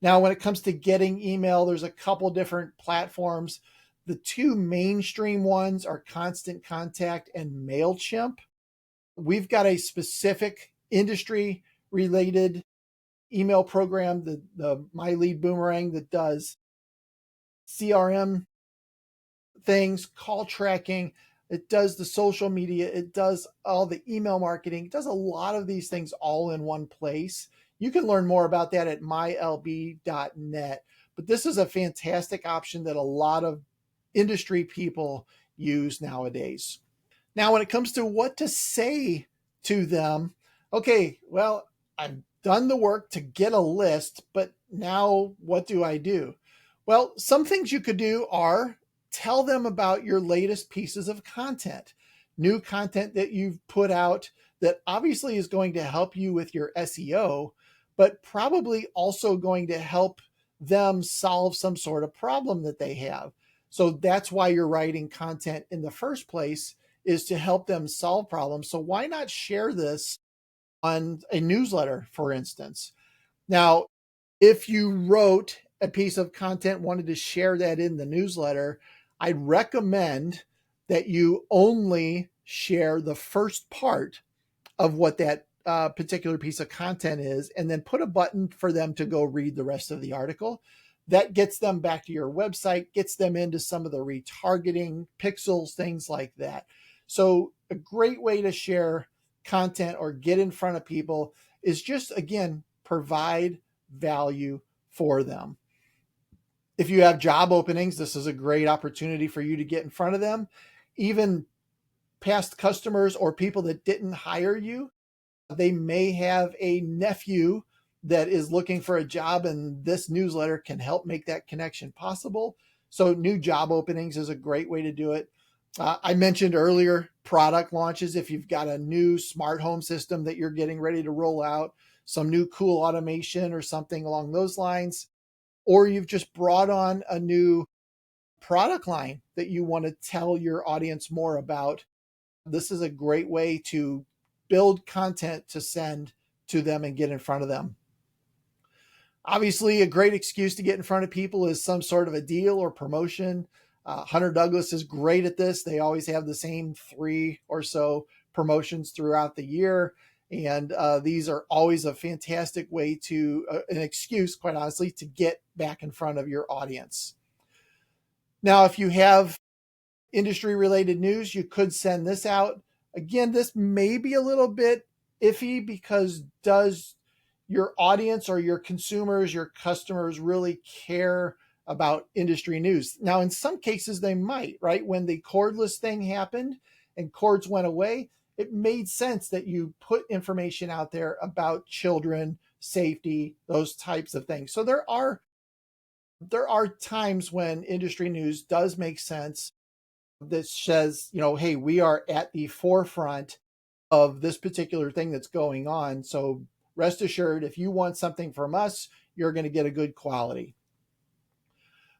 Now, when it comes to getting email, there's a couple different platforms. The two mainstream ones are Constant Contact and MailChimp. We've got a specific industry related email program, the My Lead Boomerang, that does CRM things, call tracking. It does the social media. It does all the email marketing. It does a lot of these things all in one place. You can learn more about that at mylb.net. But this is a fantastic option that a lot of industry people use nowadays. Now, when it comes to what to say to them, okay, well, I've done the work to get a list, but now what do I do? Well, some things you could do are tell them about your latest pieces of content, new content that you've put out that obviously is going to help you with your SEO, but probably also going to help them solve some sort of problem that they have. So that's why you're writing content in the first place, is to help them solve problems. So why not share this on a newsletter, for instance? Now, if you wrote a piece of content, wanted to share that in the newsletter, I'd recommend that you only share the first part of what that particular piece of content is, and then put a button for them to go read the rest of the article. That gets them back to your website, gets them into some of the retargeting pixels, things like that. So a great way to share content or get in front of people is just, again, provide value for them. If you have job openings, this is a great opportunity for you to get in front of them. Even past customers or people that didn't hire you, they may have a nephew that is looking for a job, and this newsletter can help make that connection possible. So new job openings is a great way to do it. I mentioned earlier product launches. If you've got a new smart home system that you're getting ready to roll out, some new cool automation or something along those lines, or you've just brought on a new product line that you want to tell your audience more about, this is a great way to build content to send to them and get in front of them. Obviously, a great excuse to get in front of people is some sort of a deal or promotion. Hunter Douglas is great at this. They always have the same 3 or so promotions throughout the year. And these are always a fantastic way to, an excuse, quite honestly, to get back in front of your audience. Now, if you have industry related news, you could send this out. Again, this may be a little bit iffy, because does your audience or your consumers, your customers really care about industry news? Now, in some cases they might, right? When the cordless thing happened and cords went away, it made sense that you put information out there about children, safety, those types of things. So there are times when industry news does make sense, that says, hey, we are at the forefront of this particular thing that's going on. So rest assured, if you want something from us, you're going to get a good quality.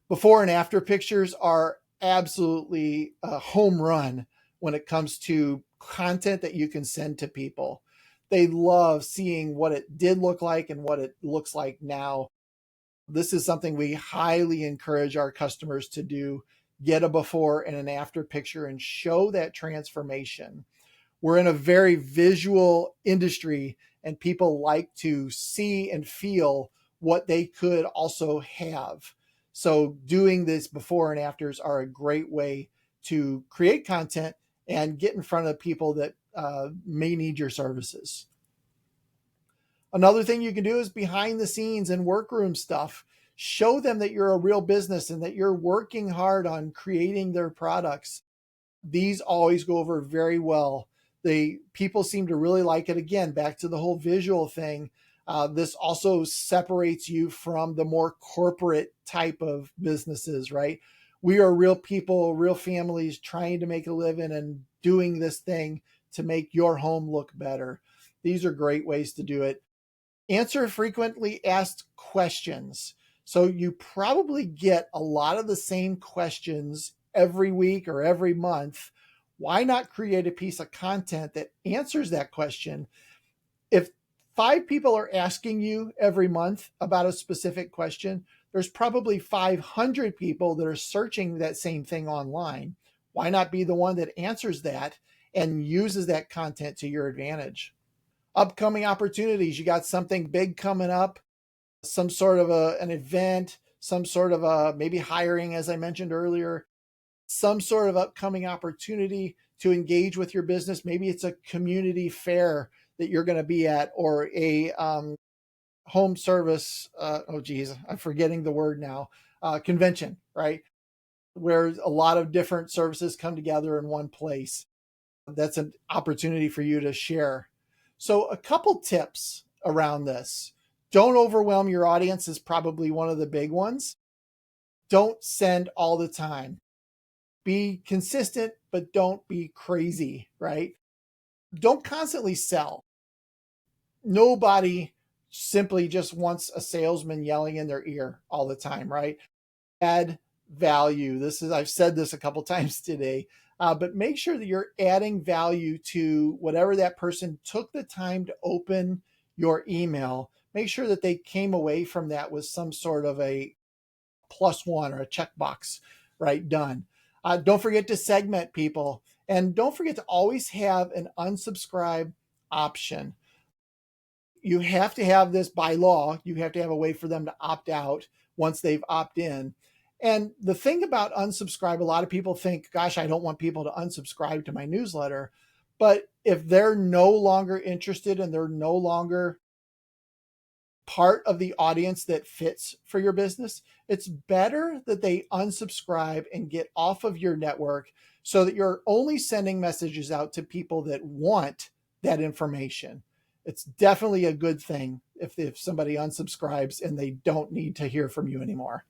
Before and after pictures are absolutely a home run when it comes to content that you can send to people. They love seeing what it did look like and what it looks like now. This is something we highly encourage our customers to do. Get a before and an after picture and show that transformation. We're in a very visual industry, and people like to see and feel what they could also have. So doing this before and afters are a great way to create content and get in front of people that may need your services. Another thing you can do is behind the scenes and workroom stuff. Show them that you're a real business and that you're working hard on creating their products. These always go over very well. People seem to really like it. Again, back to the whole visual thing. This also separates you from the more corporate type of businesses, right? We are real people, real families trying to make a living and doing this thing to make your home look better. These are great ways to do it. Answer frequently asked questions. So you probably get a lot of the same questions every week or every month. Why not create a piece of content that answers that question? If 5 people are asking you every month about a specific question, there's probably 500 people that are searching that same thing online. Why not be the one that answers that and uses that content to your advantage? Upcoming opportunities. You got something big coming up, some sort of an event, some sort of a maybe hiring, as I mentioned earlier, some sort of upcoming opportunity to engage with your business. Maybe it's a community fair that you're going to be at, or a home service. Oh, geez, I'm forgetting the word now. Convention, right? Where a lot of different services come together in one place. That's an opportunity for you to share. So, a couple tips around this. Don't overwhelm your audience is probably one of the big ones. Don't send all the time. Be consistent, but don't be crazy, right? Don't constantly sell. Nobody simply just wants a salesman yelling in their ear all the time, right? Add value. I've said this a couple times today, but make sure that you're adding value to whatever that person took the time to open your email. Make sure that they came away from that with some sort of a +1 or a checkbox, right? Done. Don't forget to segment people, and don't forget to always have an unsubscribe option. You have to have this by law. You have to have a way for them to opt out once they've opted in. And the thing about unsubscribe, a lot of people think, gosh, I don't want people to unsubscribe to my newsletter. But if they're no longer interested and they're no longer part of the audience that fits for your business, it's better that they unsubscribe and get off of your network so that you're only sending messages out to people that want that information. It's definitely a good thing if somebody unsubscribes and they don't need to hear from you anymore.